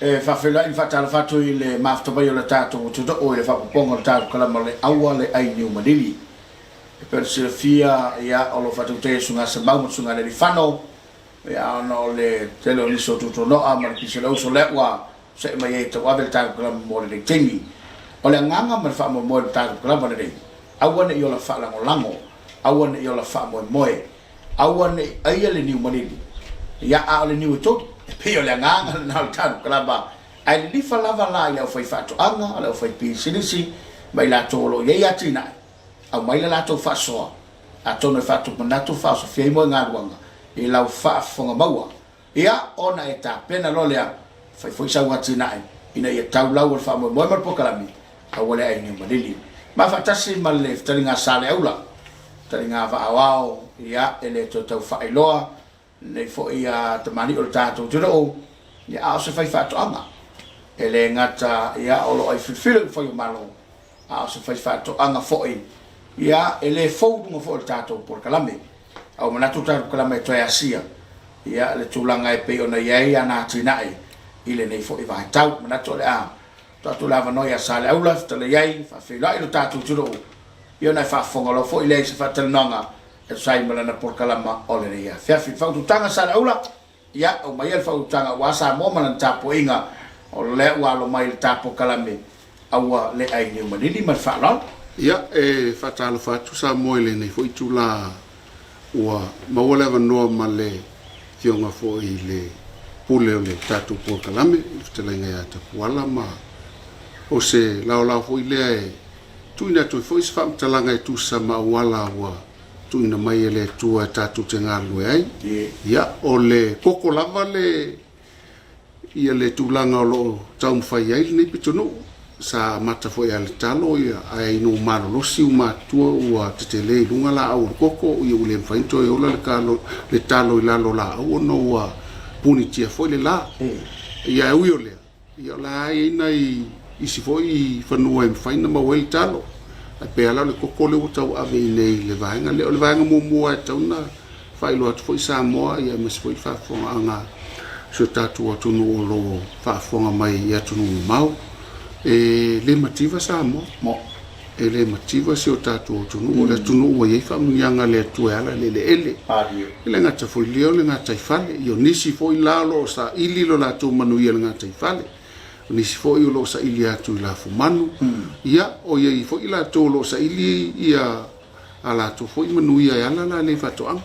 fa fela in fatta fatto il mafto io la tato tutto o le fa pongo il tato con la male awale ai new Malili per Silvia ya o lo fatto te su una sabau su una di fano ya no le telo li so tutto no amar ki se lo so le wa se mai to wa del tato con la mole di temi o le nganga ma fa mo il tato con la mole di awane io la fa la lango awane io la fa mo moe awane ai le new Malili ya a le new to pio le nganga na tato con la ba ai li fa lava la ia fai fatto anga ala fai pi sinisi mai la tolo ye ya tina au mai la to fa so a tono fatto mandato fa so fie mo ngadwanga e la fa fonga baua ia ona eta pena lolea fai foi sa watina ina ia tau la fa mo mo pokalami a wale ai ni Malili ma fa tasi male taringa sale aula taringa va awao ia ele to tau fa iloa nei fo ia tamani o tato juro ia se fai fatto anga ele ngata ia olo ai fulfill for your malo a se fai fatto anga foi ia ele fo mo fo tato por kalame au manatu tato kalame to asia ia le tulanga e pe ona ia na tinai ile nei fo i vai tau manatu le a tato lava noia sale aula tele ia fa fila ile tato juro ia na fa fonga lo fo ile se fa telnanga e sai malana por kalama ole ia fa fa tu tanga sale aula ia o mai fa tanga wasa mo manan tapo inga o le wa lo mai tapo kalame awa le ai ni Malili ma fa la ia e fa talo fa tu sa mo le nei foi tu la wa ma wala va no ma le fionga fo ile pule le tato po kalame tele nga ta wala ma o se la fo ile tu ina tu foi fa talanga tu sa ma wala wa tu ina mai le tu tato tenga lu ai ia o le koko lava le ia le tulanga o lo tau mwhai ai nei pitono sa mata foi al talo ia ai no maro lo si uma tua ua te tele lunga la au koko ia ule mwhainto e ola le kalo le talo i lalo la au no ua puni tia foi le la ia e uio lea ia la ai nei isi foi whanua e mwhaina ma wei talo a pe ala le koko le utau ave nei le vaenga le vaenga mua e tauna whailo atu foi Samoa ia mas foi whafonga anga so tatu o tunu o lo whaafonga mai i atunu mau e le mativa Samoa mo e le mativa se o tatu o tunu o le tunu o iei whamunianga le atue ala le ele le ngata foi leo le ngata i fale i o nisi foi lalo sa ili lo la tu manu i le ngata i fale o nisi foi lo sa ili atu i la fumanu ia o iei foi la tu lo sa ili ia ala tu foi manu i ala la le fatoanga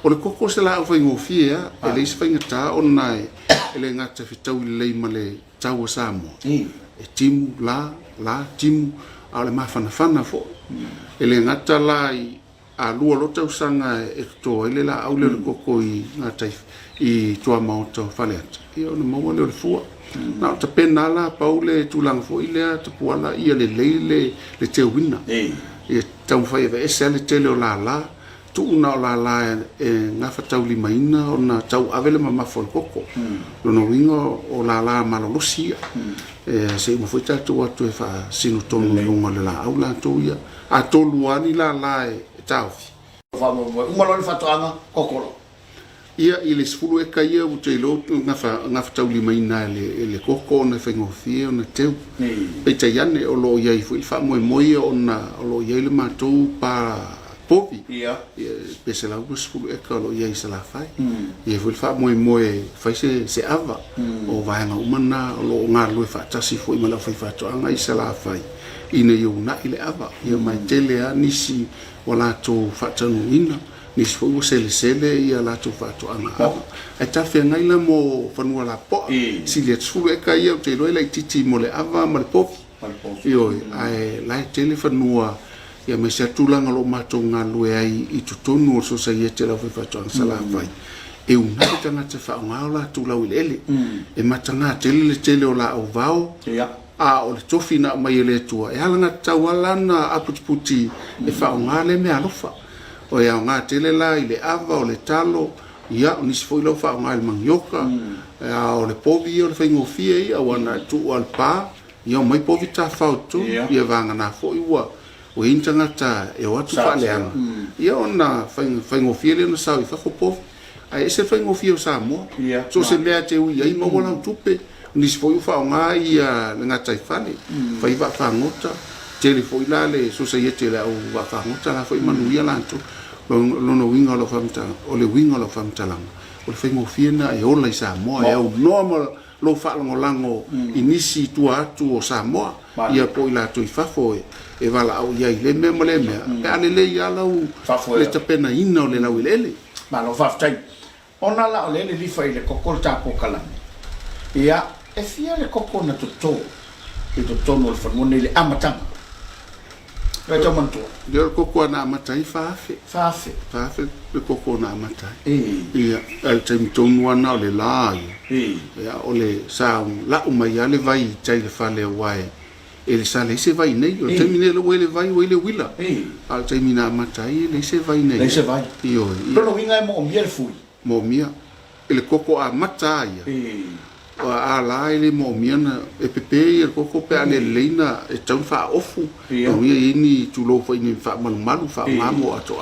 o le koko se la fai ngofia e le se fai ngata ona e le ngata fitau le ma le tau Samoa e timu la timu a le mafana fo e le ngata la a lua lo tau sanga e to ele la au le koko i ngata i tua maoto fale ata i ona maua le fua na ta pena la paule tulang fo ile ta puala ia le le te wina e tau fai e se le tele o la tu una la e nga fatau limaina ona tau avele mama fol koko lo no wingo o la malo lucia e se mo foi tatu atu e fa sinu tonu lunga le la aula tu ia a tolu ani la e tau fa mo uma lo fatu anga kokolo ia ile sfulu e kai o te lo nga fatau limaina le koko na fengo fie ona teu pe tayane o lo ia foi fa mo ona o lo ia le matou pa popi ia pese la bus fu e ka lo ia isa la fai ia fu fa mo fai se ava o vai nga umana lo nga lo fa tasi fu ima la fai fa to anga isa la fai ina yo na ile ava ia mai tele a nisi wala to fa tanu ina nisi fu sele ia la to fa to anga e ta fe nga ila mo fanua la po si le fu e ka ia te lo ile titi mo le ava ma le popi io ai la tele fanua ia me se tulanga lo matonga lue ai i tutonu o society la foi fatanga sala vai e una tanga te fa ngala tula ulele e matanga tele o la o vao a o le tofina mai le tua e halanga tawalana aputi e fa ngale me alofa o ia nga tele la ile ava o le talo ia ni se foi lo fa ngale mangioka o le povi o le fengo fie ia wana tu al pa ia mai povi ta fautu ia vanga na foi wa o intangata e watu faleanga ia ona faingo fiele no sau fa fopo ai se faingo fio Samoa so se mea te ui ai mo wala tupe ni se foi fa nga ia nga tai fale fa iwa fa ngota tele foi la le so se yete la o va fa ngota la foi manuia la to lo no winga lo famta o le winga lo famta lang o le fengo fiena e ola i Samoa e o normal lo fa lango inisi tu atu o Samoa ia po ila to i fafo e vala au ia ile me mole me pe ale le ia la u le tapena ina o le la wilele ma lo faftai ona la o le li fa ile kokol ta po kala ia e fia le kokol na to e to no le fa mo le amatanga e to manto le kokol na amatai fafe le kokol na amatai ia al tem tonu ana o le la ia o le sa la o mai ale vai tai le fa le wai ele sa le se vai nei o termine lo ele vai o ele wila al termina matai le se vai nei le se vai io lo winga mo miel fui mo mia ele koko a matai a la ele mo mia na e pepe ele koko pe ale leina e tau fa ofu o mia ini tu lo fa ini fa malu fa mamo ato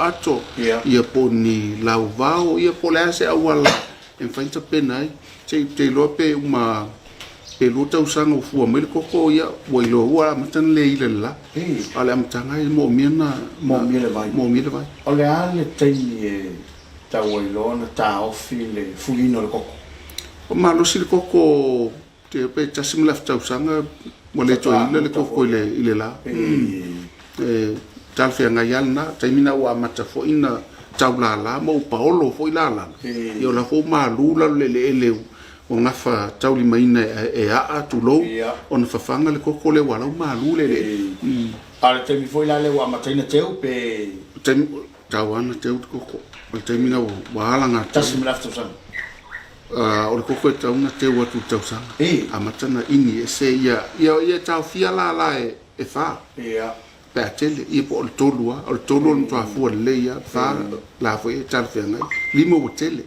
ia poni lau vao ia pole se awala en fainta penai te lo pe uma e luta usanga ufua mele koko ia wailo ua matan le ile la ale amtanga mo miena le vai ole ale tei ta wailo na ta ofi le fulino le koko o malo si le koko te pe tasim lafta usanga mo le to ile le koko ile la tal fe nga yalna taimina wa mata fo ina taula la mo paolo fo ila yo la fo malula le o ngafa tauli maina e a tu lo on fa fanga le koko le wala malu le ale te mi foi la le wa mataina teu pe te tawana teu koko o te mina wala nga tasim lafta san o le koko te una teu atu tau sang a matana ini e se ia tau fia la e fa pe tele i po tolua o tolu no fa fu le ia fa la foi tal fenga limo botele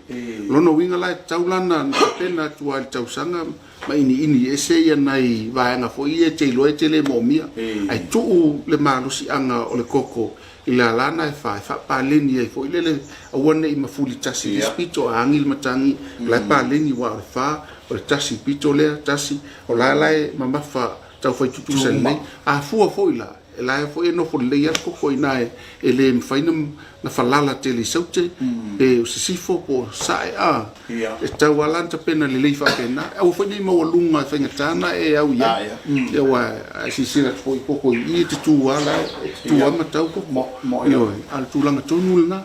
lo no winga la taulana pena tu al tausanga ma ini ese ia nai va nga foi e te lo e tele momia ai tu le malu si anga o le koko ila lana e fa pa leni e foi le awone i mafuli tasi spito angil matangi la pa leni wa fa o tasi pito le tasi o la mama fa tau foi tu sen nei a fu foi la la foi no fo le ia ko ina e le mfaina na falala tele saute e o sifo po sai e tau alanta pena le leifa pena o foi ni mo lunga fenga tana e au ia e wa si sira foi ko i te tu ala tu ama tau ko mo al tu langa tonulna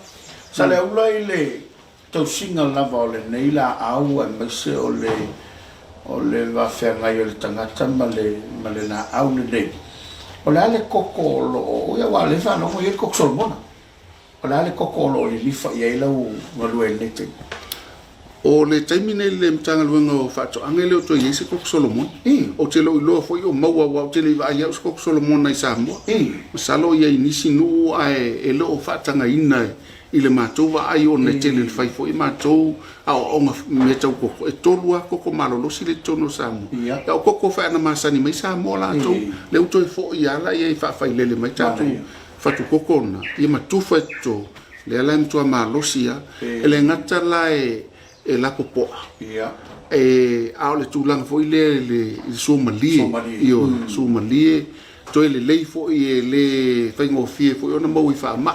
sale ula ile tau singa lava le nei la au e mase o le va fenga yo le tangata male na au le nei o le koko lo ia wa le fa no mo ye koko solmona o le koko lo le lifa ia ila u malu e nete o le taimine le mtanga luenga fa to angele o to yese koko solomon o te lo ilo foi o maua wa te le ia o koko solomon na Samoa masalo ia inisi no ai e lo fa tanga ina ile matou va ai o ne tele fai foi matou a o me tau koko e tolua koko malolo si le tono Samoa ya o koko fa na masani mai Samoa la to le uto fo ia la ia fa fai le mai tatu fa tu koko na ia matu fa to le ala mtu malosia ele ngata la e la popo e a le tulang foi le Somalie io Somalie to le lei fo e le faingo fie fo ona mo i fa ma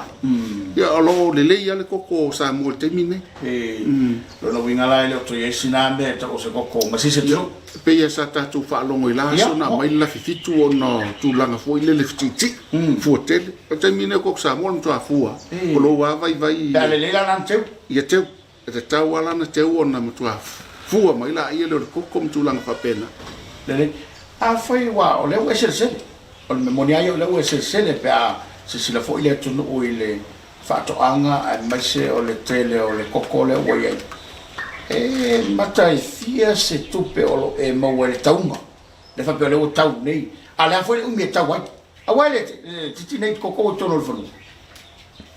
ya lo le lei ale koko sa mo termine lo winga la le to yesina me to se koko ma si se tro pe ya sa ta tu fa lo ila so na mai la fitu ona tu langa fo le fiti fo tel termine koko sa mo to afua o lo wa vai le la nan teu ya teu te tawala na teu ona mo to afua mai la ia le koko mo tu langa fa pena le a foi wa o le we se o le memoria yo le se pe a se la foi le tunu o ile fa to anga a mai se o le tele o le koko le o ye e matai fia se tupe o e mo le taunga le fa pe le o tau nei ala foi un me tau a wale titi nei koko to no fonu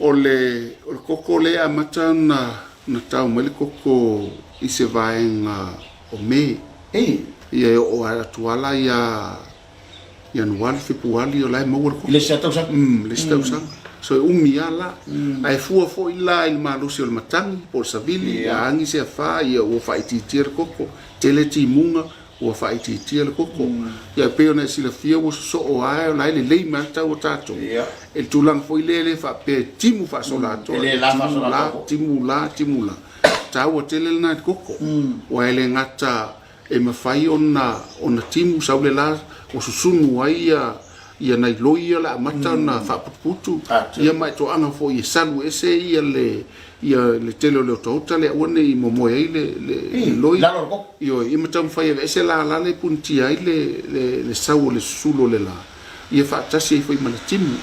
o le koko le a matana na tau mo le koko i se vai o me ia o atuala ia Januari, Februari o lai mau ko. Le sta usa. Le sta usa. So umiala ai fua fo ila il malusi o matangi por savili angi se fa ia o fa ititir koko tele ti munga ua faitiitia le koko ia pe ona sila fia ua sosoo ae o lai lelei ma le tau o tatou e le tulaga foi lē le faape timu faasola atoa timu la tau o tele lana te koko ua e le gata e mafai ona timu sau le la o susunu ai ia nai loi ia la amata ona faaputuputu ia mai toaga foi e salu ese ia le tele o le otauta le ua nei momoe ai le loi io ia matau fai ese la le puntia ai le sau o le susulu o le la ia faatasi ai foi ma le timu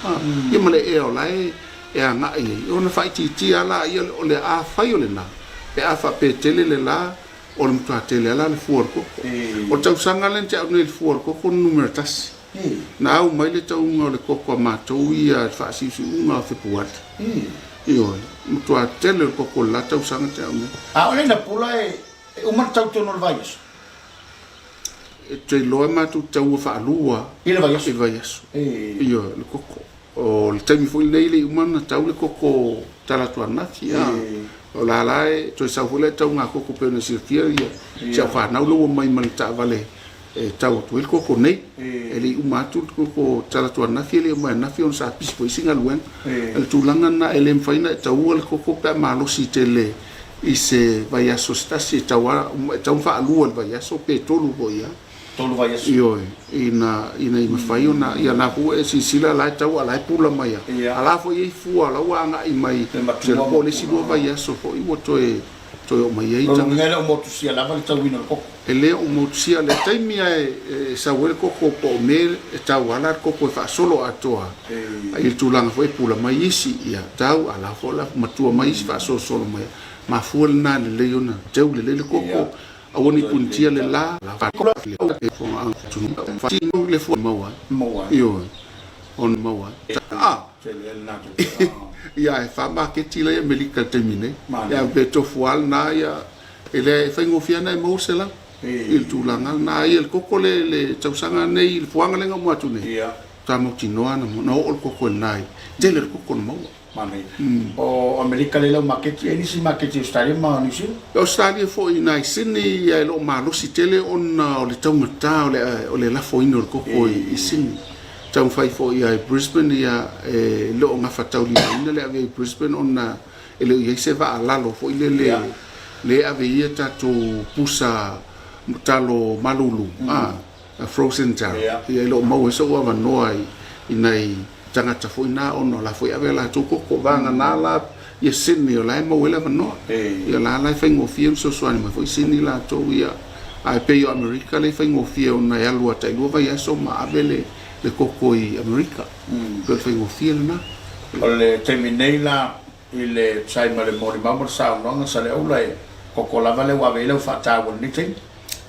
ia ma le e o lae e agaʻi ai ona faitiitia la ia o le a fai o lenā pe a faapetele le la o le matuatele ala le fua o le koko o le tausaga lena te aʻunei le fua o le koko numera tasi na au mai le tauga o le koko a matou ia le faasiusiuga o fepuali io matuatele o le koko le la tausaga te aʻunei o leina pula e uma tautonu o le vaiaso e teiloa matou taua faalua i le vaiaso io le koko o le taimi foi nei le uma na tau le koko talatuanafi o la lae toi sau foi le tauga koko pe ona silafia ia sia fanau lou mai ma le taavale e tau atu le koko nei e le uma atu le koko talatuanafi le uma nafi ona sa pisi foi sigaluega le tulaga na e le mafaina e taua le koko pe malosi tele i se vaiaso stasi e tau faalua le vaiaso pe tolu foi ia tolu vaiaso io ina i mafai ona ia na fu e sisila la tau ala pula mai ala fo i fu ala wa nga i mai se po le si do vaiaso fo i mo toe o mai ai tanga ngela o motu sia lava le tau ina koko ele o motu sia le taimi e sa wel koko po me e tau ala koko fa solo atoa ai tulanga fo i pula mai isi ia tau ala fo la matua mai fa solo mai ma fu na le leona tau le koko awoni puntia le la le fo maua io on maua ia e fa market le melika termine ia beto fual na ia ele fengo fiana e mo sela il tulanga na ia el koko le tausanga nei il fuanga le ngamu atu nei tamo tinoana no o koko nai tele el koko maua o Amerika le lau maketi e nisi maketi Australia ma nisi Australia fo i nai sini ia lo malosi tele ona o le taumata o le lafo ino le koko i sini tau fai fo ia e Brisbane ia lo nga fatau li ina le ave Brisbane ona e le ia se va alalo fo ile le ave ia tato pusa talo malulu frozen town ia lo mau so wa noa i nai tangata foi na ono la foi ave la tuko ko vanga na la ia sini o la mo wela no ia la fengo fiem so swani ma foi sini la to ia ai pe o America le fengo fio na ia lua tai lua ia so ma ave le koko i America per fengo fio na o le terminei la ile sai ma le mori ma sa no sa le ola koko la vale wa vele fa ta won ni tin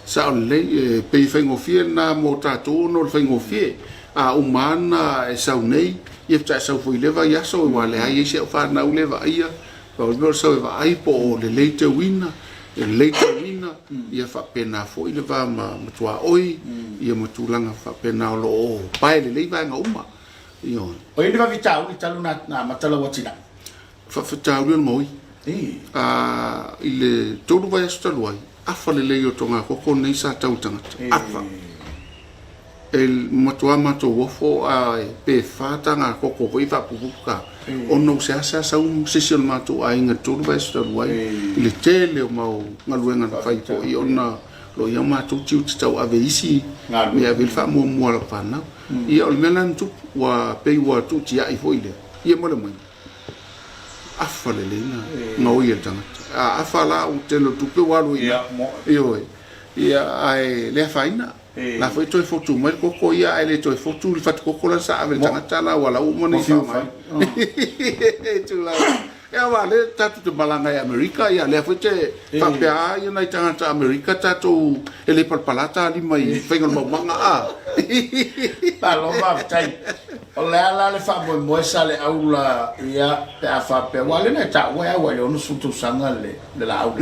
sa le pe fengo fio na mo ta to no fengo fio a umana e sau nei ia ta sau foi leva ia so wa le ai se fa na leva ia o le so va ai po le later winner ia fa pena foi leva ma tua oi ia matulanga fa pena lo pai le leva nga uma io o ia va vitau i taluna na matala watina fa vitau le moi ile tolu vai sta luai afa le le yo tonga ko nei sa tau tanga afa el mato wofo a pe fata nga koko ko ifa pupuka ono se asa sa un session mato a inga tolu vai sta luai ile tele o mau ngaluenga na fai po i ona lo ia mato tiu tau ave isi me ave fa mo la pana i o melan tu wa pe wa tu tia i foile ia mo le mai afa le lena no ia tanga afa la u telo tu pe wa lo ia ai le faina la foi toi fotu mai koko ia ele toi fotu le fat koko la sa ave tanga tala wala u mo ni fa mai tu la ia vale tatu te malanga i Amerika ia le foi te fa pe a ia nai tanga ta Amerika tatu ele palpalata ali mai fengo mo manga palo va tai o le ala le fa mo sa le aula ia pe a fa pe wale na ta wa no sutu sanga le la aula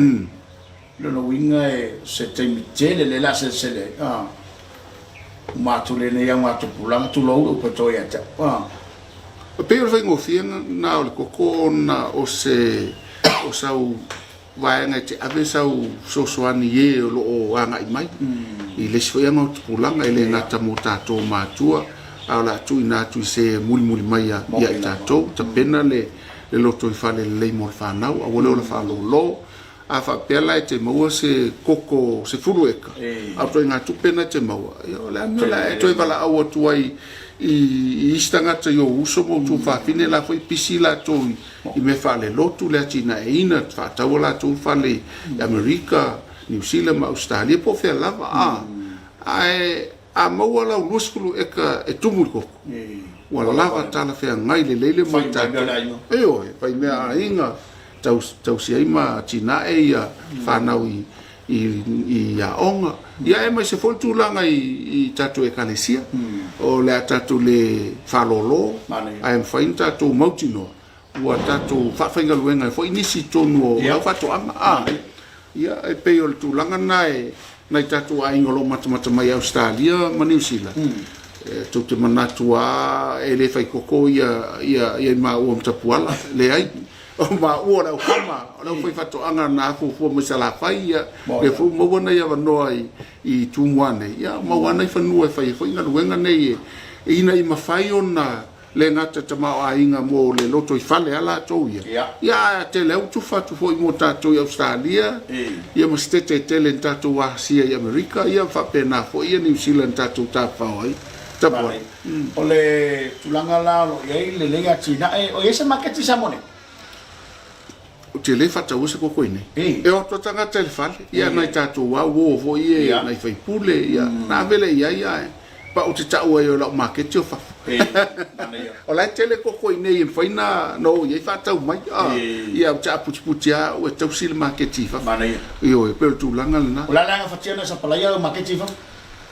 le no winga e se te mitele le la se le ma tu le ne ya ma tu pulang tu lo o poto ya ta pe o vengo fien na o koko na o sau vai ngai te ave sau sosoani ye lo o anga i mai I le sfoianga o tupulanga ele ngata mo tatou matua ala tu ina tu se muli mai ya tatou ta pena le loto I fale le mo fanau a wole o le falo lo a fa pela te mo se koko se furueka a to inga tu pena te mo yo la mela to vala au tu ai I stanga te yo uso mo tu fa fine la foi pisila to I me fale lotu le tina e ina fa tawala tu fale America New Zealand ma Australia po fe lava a mo wala uskulu eka e tumul ko wala lava tala fe ngai le lele mo ta yo fa me a inga tau si ma tina e ya fa na I ya onga ya e mai se foltu langa I tatu e kalesia o le tatu le falolo I am fine tatu mautino wa tatu fa fainga luenga fo inisi tonu o fa to ama ya e pe o tu langa nai tatu ai ngolo mata mai Australia ma New Zealand tu te manatua e le fai koko ia ma o mtapuala le ai o ma ora o kama o foi fatto anga na fu mo sala fai le fu mo bona ia no I tu moane ia ma wana I fanu fai foi nga luenga nei ina I mafai ona le ngata te ma ainga mo le loto I fale ala to ia te le tu fatu foi mo tato I Australia ia ma stete tele tato wa sia I America ia fa pena foi ia New Zealand tato ta fa ai ta poi o le tulanga la lo ia le lega China o ese market Samoa o te le fata usa ko koine e o to tanga te fale ia nai tato wa wo vo ia nai fai pule ia na vele ia pa o te tau e o la market o fa o la tele ko koine I faina no ia fata mai ia o ta putia o te usil market fa io e per tu langa na o la langa fatia sa palaya o market fa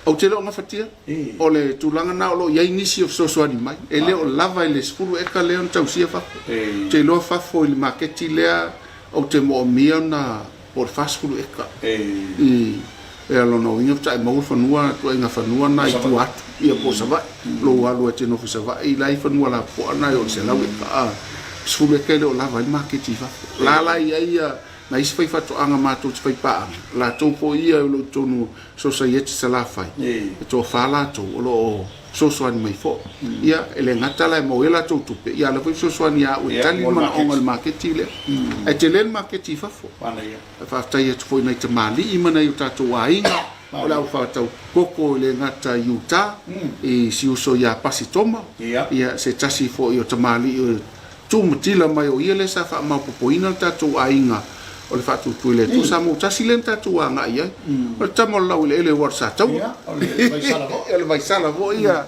o te lo nga fatia o le tu langa na o lo ia inisi o so ani mai e le o lava le skulu e ka le on tau sia fa te lo fa fo il market le o te mo mia na por faskulu e ka e alo no inga tai mo fanua to inga fanua na I tu atu ia po sa vai lo alu e te no fa vai lai fanua la po na o se la ka skulu e ka le o lava il market fa la ia na isi fai fatu anga mātou te fai paa la tau po ia o lo tonu society sa la fai e tō whala tau o lo sosoani mai fo ia ele ngata la mo ela tau tupe ia la fai sosoani a o tali mana onga le marketi le e te len marketi fafo e whaftai e tufoi nei te mali I mana I o tātou a inga o la ufa tau koko le ngata Utah I si uso ia pasi toma ia se tasi fo I o tamali o tu matila mai o ia le sa wha maupopoina tātou a inga o le fatu tuile tu samo tasi lenta tu anga ia o tamo lau le warsa tau o le vai sala vo ia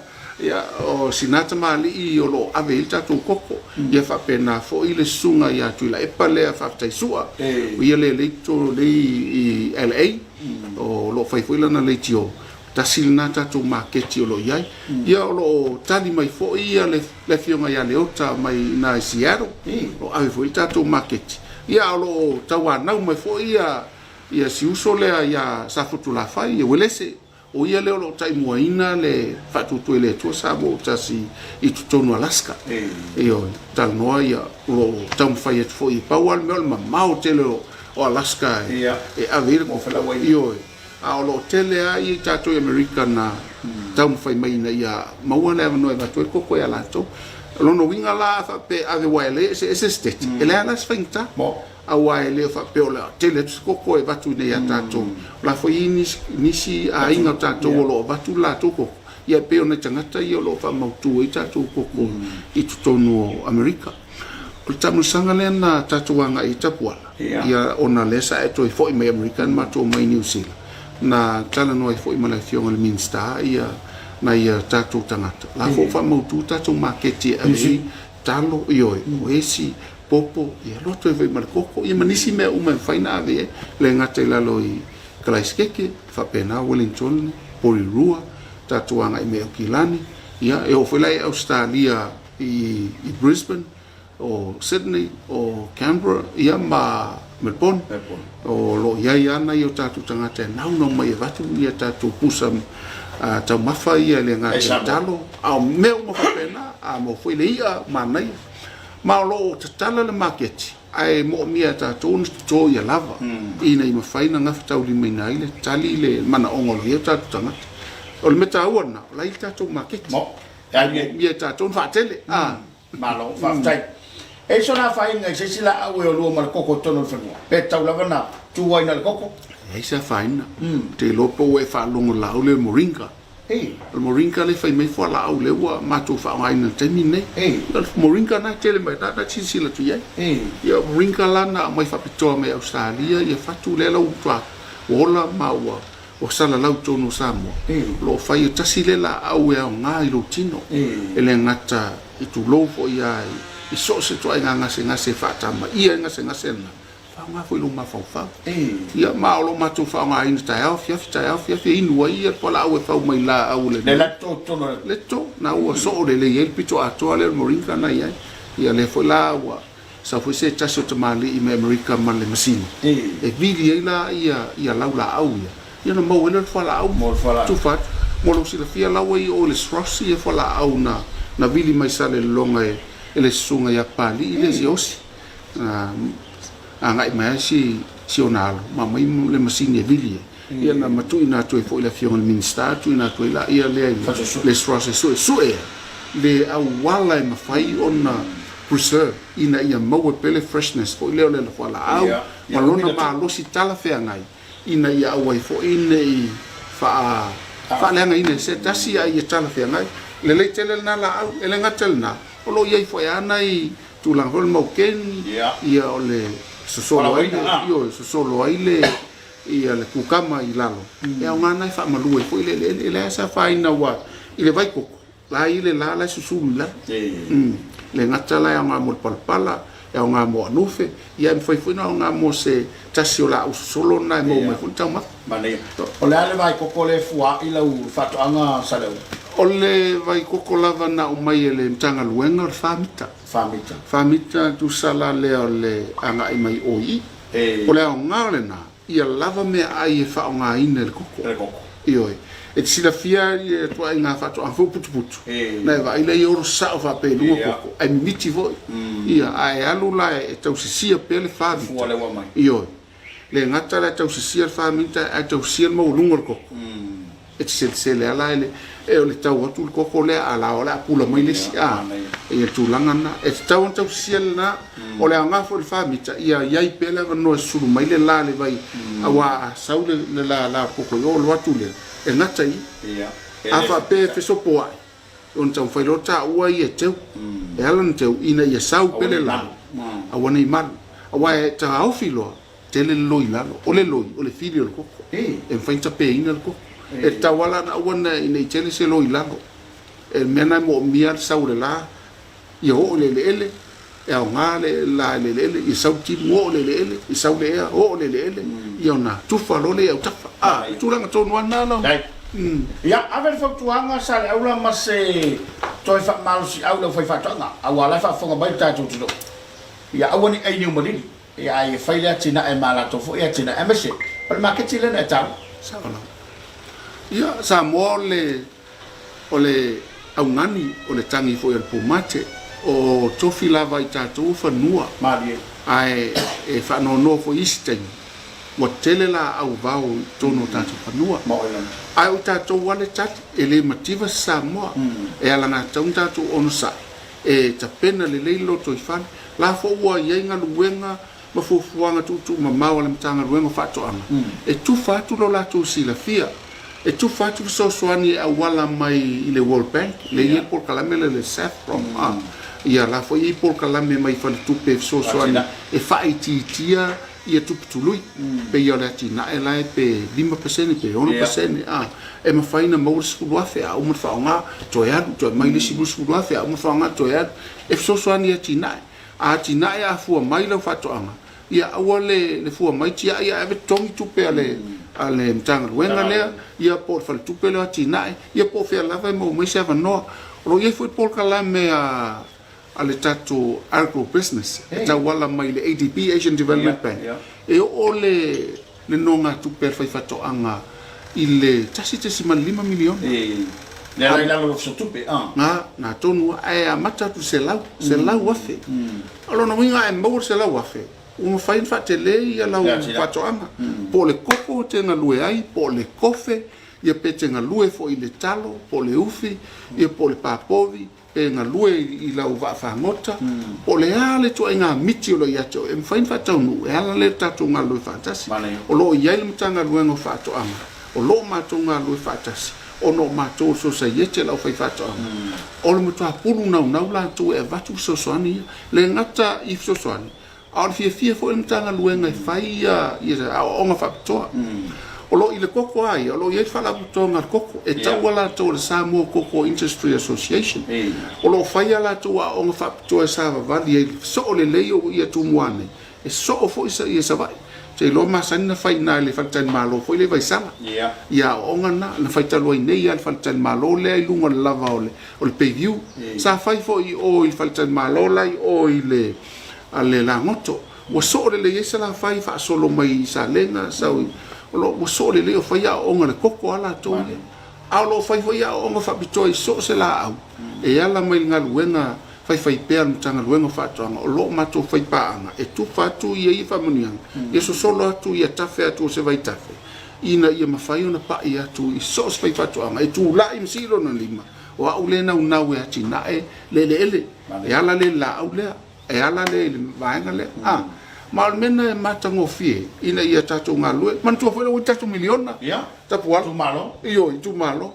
o sinata mali I o lo ave il tatu koko ia fa pena fo ile sunga ia tuila e pale fa tai sua ia le to le I LA o lo fai foi lana le tio tasi nata tu market o lo ia ia o lo tali mai fo ia le fionga ia le ota mai na Seattle o ave foi tatu market ia lo tawa na mai fo ia si uso le ia sa futu la fai ia welese o ia le lo tai moina le fatu to le to sa mo tasi I tutonu Alaska io tal no ia lo tam fai et fo I pawal mel ma mau tele o Alaska e avir mo fala io a lo tele ai tato America na tam fai mai na ia mau na no e to ko ia lato lo no winga la fa pe ave wale se state ele ala sfinta a wale fa pe ola tele ko e batu ne ya tato la fo nisi a inga tato lo batu la to ko ia pe ona tangata ia lo fa mautu I tato ko I tutonu America ko tamu sanga le na tato wanga I tapuala ia ona lesa e to fo I American ma to mai New Zealand na tala no fo I mala fionga le minsta ia na ia tatou tangata la fo fa mautu tatou marketi ai talo io o esi popo ia loto e vai mal koko ia manisi me uma faina ave le ngata I lalo I Kalaiskeke fa pena Wellington Porirua tatou anga I meo kilani ia e o foi Australia I Brisbane o Sydney o Canberra ia ma Melbourne o lo ia na io tatou tangata na no mai vatu ia tatou pusam tau mafa ia le ngā talo au meu mo pena a mo foi le ia manai ma lo te tala le market ai mo mia tātou na to ia lava ina I mawhaina ngafta uli mai nai le tali le mana ongolo ia tātou tangata o le meta uana o lai tātou maketi mia tātou whaatele malo whaftai e sona whainga I se sila aue o lua mara koko tono le whanua pe tau lava na tuwaina le koko e sa whaina te lopo e whaalongo lau le moringa le moringa le whai mai wha lau le ua mātou whaangaina taimi nei le moringa na tele mai na tisila tu iai ia moringa lana mai whapitoa me Australia ia whatu le lau tua ola maua o sala lau tono Samoa lo whai tasi le la au e au ngā I lo tino e le ngata I tu lofo ia I so se toa ngase whaatama ia ngase na whaunga fo ilo mawhau ia maolo matu whaunga ina tai au fiafi inua ia pola au e whau mai la au le le to na ua so o le il pito atoa le moringa na ia le fo la ua sa fo se tasio tamali I me Amerika ma le masini e vili ai la ia lau la au ia na mau ele fo la au tu fat mo lo si la fia la ua I o le srossi e fo la au na vili mai sale longa e le sunga ia pali I le ziosi ngai mai si onalo ma mai le masini e vili ia na matu ina tu e fo le fiona minister tu ina tu la ia le srossi so le au wala e mafai ona preserve ina ia mau e pele freshness fo le fo la au ma lona ma lo si tala fe ngai ina ia au ai fo ina I fa le ngai ina se tasi ia tala fe ngai le tele na la au ele ngatel na o lo ia fo ana I tulang hol mau ken ia o le sosolo ai le ia le kukama I lalo e au ngana fa malu fo le sa fa ina wa ile vai ko la ile la susulu la le ngata la nga mo palpala e nga mo nufe ia foi na nga mo se tasio la solo na mo me funta ma mane o le ale vai ko le fua I lau fato anga sale o le vai ko lava na o mai le mtanga luenga o famita tu sala le anga I mai oi o le nga le na ia lava me ai e fa nga ina le koko ioi e sila fia e tua inga fato an fu putu na va ile yo sa fa pe lu ko ai miti vo ia ai alu la e tau sia pe le fa ioi le ngata la tau sia fa minta a tau sia mo lungo ko e se le ala ele e o le tau atu ko le ala ola pula mai le sia e tu langana e tau sia na o le anga fo le fa minta ia ia pe le no sulu mai le la le vai awa saule le la ko yo lo atu le e ngata I afa pe fe so po ai on tau fai lo ta ua I e teu e alan teu ina ia sau pele la awana I mal awa e ta au filo tele loi lalo o le fili o le koko e fai ta pe ina le koko e ta wala na awana ina I tele se loi lalo e mena mo mia sau le la ia o le ele e au ngā la le ele I sau ti mo le ele I sau le ea o le ele ia ona tufa lo le au tafa tulanga tonu ana lo ia ave fa tuanga sa le aula ma se toi fa malu si aula foi fa tanga awala fa fonga bai ta tu ia awani ai ni Malili ia ai fa ile tina e mala to fo ia tina e mese pa market le na ta sa ona ia Samoa o le au ngani o le tangi fo ia pomate o tofi lava I tātou whanua ai e whanono fo Eastern wa tele la au vau tono tātou whanua ai o tātou wale tati e le mativa Samoa e alanga tātou ono sa e ta pena le leilo to I whane la fo ua ienga luenga ma fufuanga tutu ma maua le mtanga luenga whatoanga e tu whatu lo la tu sila fia e tu whatu so soani e awala mai I le World Bank le ie por kalamele le South from ia la fo I por kalame mai fa tupe so soani e faititia ia tuputului pe ia le tina e lai pe 5% pe 1% e ma faina mo suluafe a uma faunga toia to mai le sibu suluafe a uma faunga toia e so soani ia tina ia fu mai lo fatoanga ia awale le fu mai tia ia e tongi tupe ale mtanga wenga le ia por fa tupe le tina ia po fe lava mo mai se no lo ia fu por kalame ale tatu agribusiness ta wala mai le ADB Asian Development Bank e le nonga tu per fai fato anga ile tasi 5 milioni le la ila lo sotupe na tonu ai mata tu se lau afe alo no winga e mo se lau afe o fai fa te le ia lau fato ama po le koko te na lue ai po le kofe ia pete nga lue fo i le talo po le ufi ia po le papovi e nga lue i lau va fa ngota po le ale to nga miti o lo ia to e fai fa tonu e ala le tatu nga lue fantasi o lo ia le mtanga lue ngo fato ama o lo ma to nga lue fantasi o no matou so sa yete la fai fato o le mtua pulu na la tu e vatu so soani le ngata if so soani a fia fo le mtanga luenga fai ia o nga fato o lo ile koko ai o lo ye fala buto nga koko e tau la to le Samoa Koko Industry Association o lo fai la to o nga fato e sa vali so le leo ia tu muane e so fo isa ia sa vai te lo masana fai na le faltan malo foi le vai sala ya onga na fai talo nei al faltan malo le lunga lava ole o le peview sa fai foi o il faltan malo lai o ile ale la moto o so le yesa la fai fa solo mai sa lenga sa o lo so le fai a onga le koko ala to a lo fai foi a onga fa bitoi so se la au e ala mai ngaluenga fai pea mtanga luenga fatoanga o lo mato fai paanga e tu fatu ia i famunianga e so solo atu ia tafe atu se vai tafe ina ia mafai ona pa ia atu i so fai fatoanga e tu la im silo na lima o au le na una we ati na e ala le la au le e ala le vaenga le ma mena e mata ngofie ina ia tatu ngalue man tu foi o tatu miliona tapu alto malo io i tu malo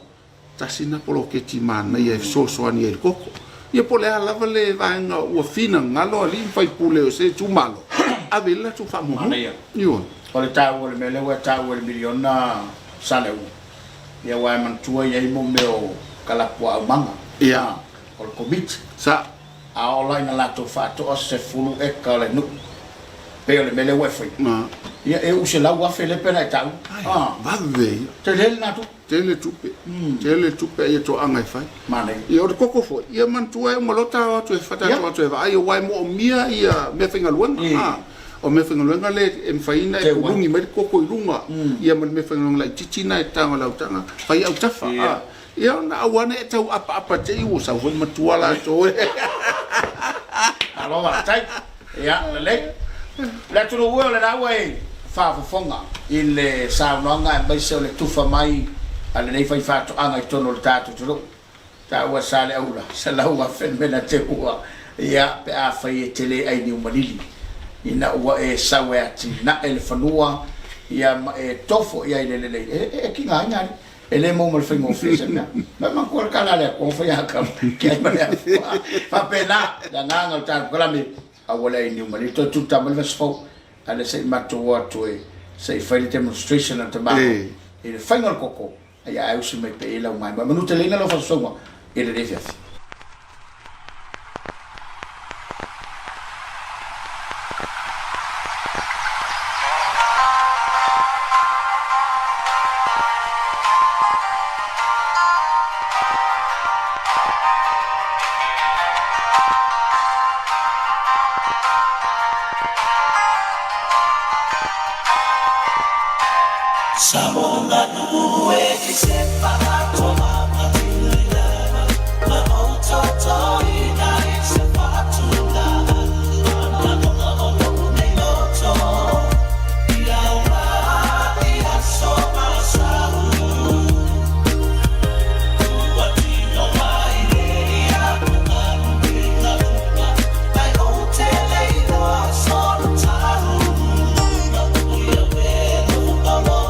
tasina polo ke ti mana ia so ani el koko ia po le lava le vaenga ua fina ngalo ali fai pule o se tu malo a vela tu famo io o le tau le mele wa tau le miliona sale ia wa man tua ia mo meo kala po manga ia o le komiti sa a ola ina la to fa to se fulu e kala nu pe le mele wa fai ia e u se la wa fe le pena tau va ve te le na tu tele tupe ia to anga fai mane ia o koko fo ia man tu e mo lota o tu fata tu e vai o wai mo mia ia me finga luenga o me finga luenga le em faina e kulungi me koko i lunga ia me finga luenga le titina e tanga la utanga fai au tafa ia na awane e tau apa te i o sa fo matuala to alo va tai ia le tu o le na wai fa fonga il sa no nga ba se le tufa mai ale nei fai fatto anga i tono il tato tu ta wa sale aula se la wa fen mena te ua ia pe a fai tele ai ni Malili ina wa e sawati na el fanua ia e tofo ia ile e ki nga ngani ele mo mal fengo fese na ma ko kala le ko fai aka ki ai ma fa pena da nga ngal ta ko mi a wala ai ni Malili to tu ta mal vesfo ale se matto wa to e se fai demonstration at ba e final koko ia eu se mai pe ela mai ma no telena lo fa soma ele deve assim Samoa no e que se para tomar uma trilha, ma auto ina e se fatula, na no nei loto, e aura e a soma saúde, o atino mai leia, na briga, vai hotel solo taru, na ia ver o calor.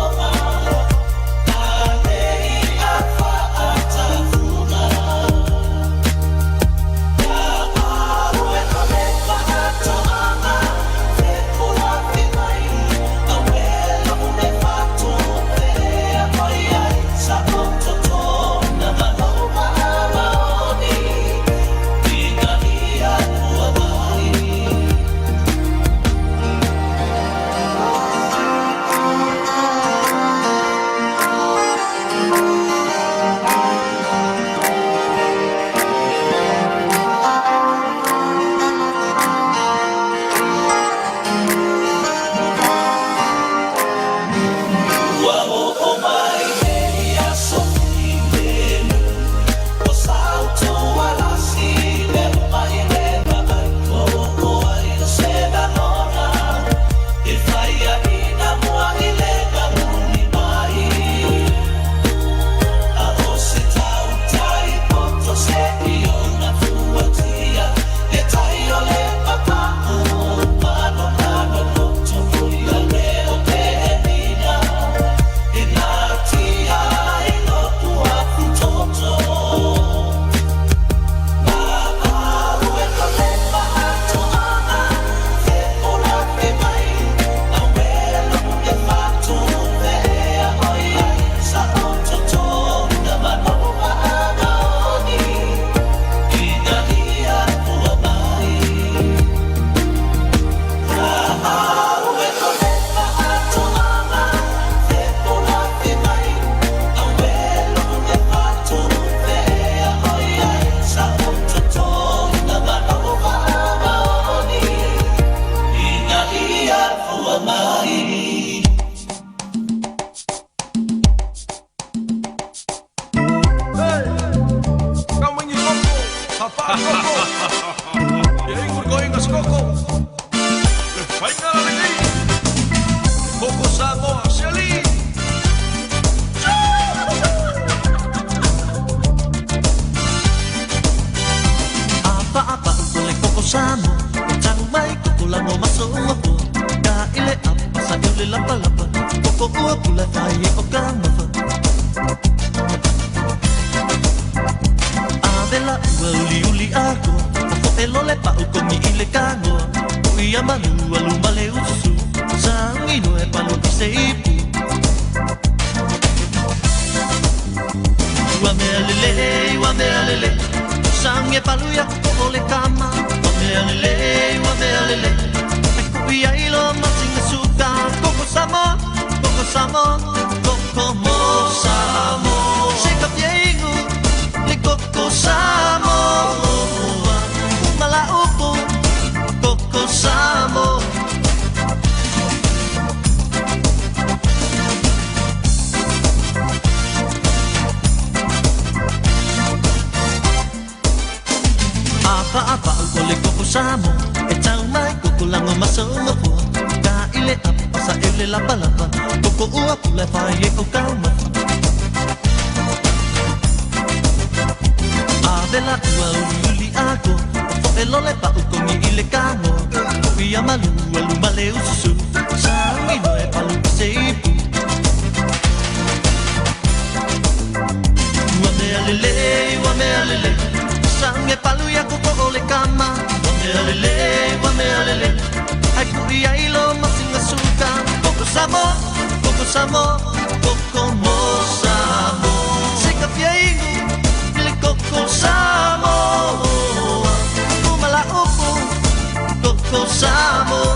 palapa Koko ua pula fai e o kamafa Avela ua uli ako Ofo e lole pa u kongi i le kangoa Ui a manu aluma le ususu Sangino e palu ki se ipu Ua mea lele Sang e palu ya koko le kama Ua mea lele Ui a ilo masinga suka Koko Samoa Koko mo Samoa Seka piengu Li Koko Samoa Mala upu Koko Samoa Apa ukole Koko Samoa E tau mai Koko lango masonga pua Ka ile apa sa ele lapa Koko ua pula fai e o kauma Avela ua uli ako Ofo e lole pa u kongi i le kango Ui a malu aluma le ususu Sangino e palu ki se ipu Ua mea lele Sang e palu ya koko o le kama Ua mea lele Ai kui a ilo masinga suka Koko Samoa Koko mo Samoa Seka piengu Li Koko Samoa Umala upu Koko Samoa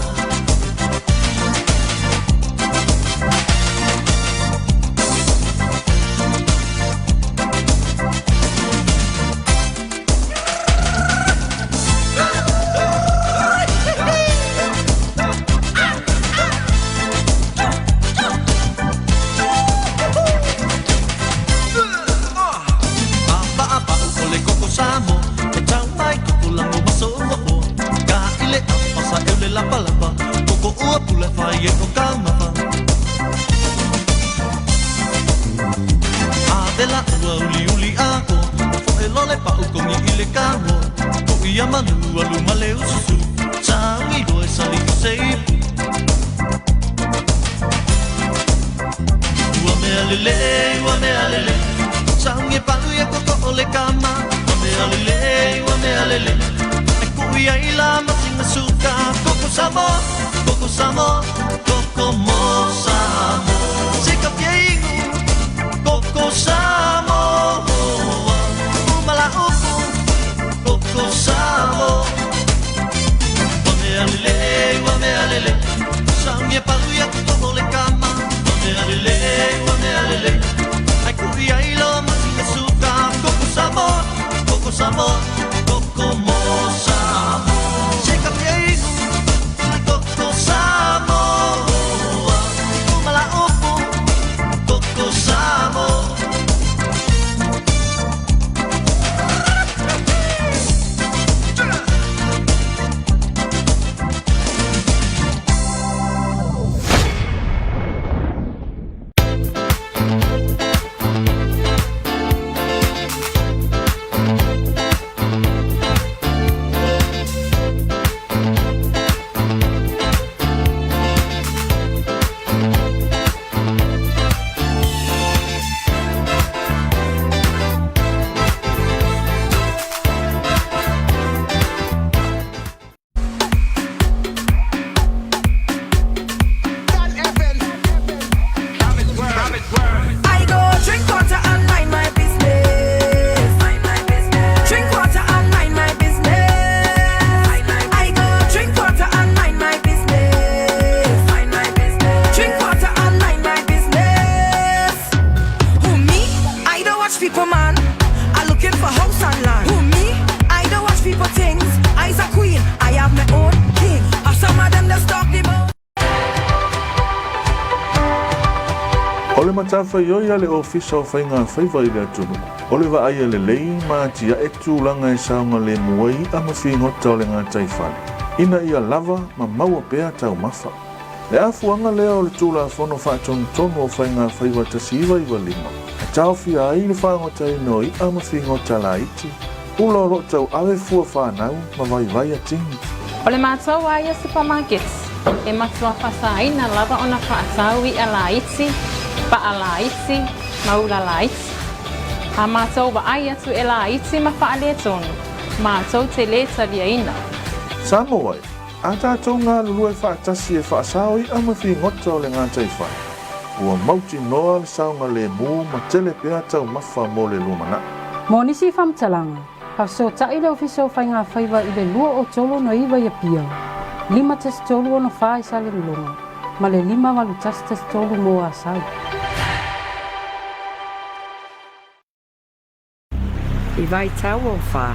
O le matafa ioi a le ofisa o whainga whaiva i le atunu. O le wa aia le lei maatia e tūlanga e saunga le muai a mawhingota o le ngā taifani. Ina ia lava ma maua pēa tau mafa. Le afuanga lea o le tūla whono whaatonu tonu o whainga whaiva tasiwa i wa lima. E tau whia ai le whaangota i noi a mawhingota la iti. Uloro tau awe fua whanau ma vai vai a tingi. O le mātou aia supermarkets. E matua whasaina lava ona whaasau I ala itsi, pa ala itsi, maula la itsi. Ha mātou wa ai atu e la itsi ma whaale tonu, mātou te le taliaina. Samoa, a tātou ngā lulu e whaatasi e whaasaui a mawhi ngota o le ngā taiwhai. Ua mauti noa le saunga le mū ma tele pēa tau mawha mō le lumana. Mō nisi whamtalanga, pa so tai le ofiso whainga whaiva I le lua o tolo no iwa ia pia. 5 tes tolu ono whai sa le mlonga, ma le 5 walu tas tes tolu mō a sai. I vai tau o wha,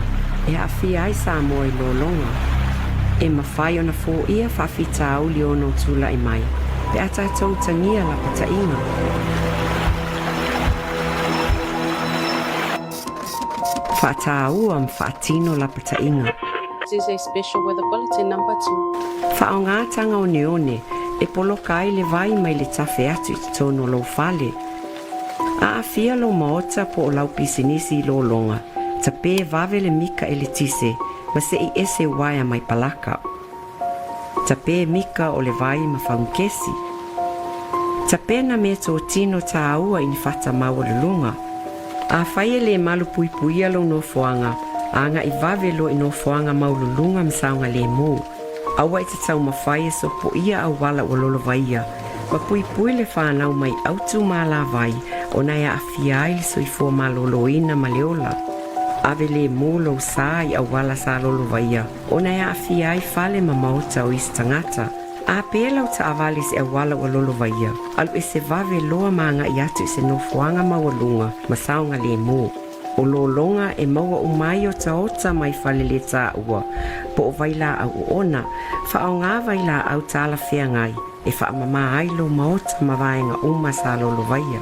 e hawhi ai Samoa I lolonga. E mawhai ona fō ia whawhi tau li ono tula I mai. Pe ata tau tangia la patainga. Whaatau am whaatino la patainga. This is a special weather bulletin number 2. Whaongatanga o neone, e polo kai le vai mai le tafe atu I tono lo fale. A fia lo maota po o lau pisinisi lo longa. Ta pe vave le mika e le tise, ma se I ese waia mai palaka. Ta pe mika o le vai ma whaungkesi. Ta pena me tō tino ta aua I ni whata maua le lunga. A whaia le malu pui pui alo no foanga, anga I vave lo I no foanga maulu lunga msaunga le mō. Awa I te tau mawhaia so po ia au wala o lolo vaia. Ma pui pui le whanau mai autu ma la vai, o na ia awhia ai le soifua ma lolo ina ma leola. Ave le mō lo sāi au wala sa lolo vaia, o na ia awhia ai whale ma mauta o isi tangata. A pēlau ta avali se awala o lolo vaia, alu e se vave loa maanga I atu se no fuanga mawalunga, ma saunga le mō. O lolonga e maua umai o ta ota mai whale le tā ua, po o vaila au ona, wha o ngā vaila au tāla whea ngai, e wha mama ai lo maota ma vaenga uma sa lolo vaia.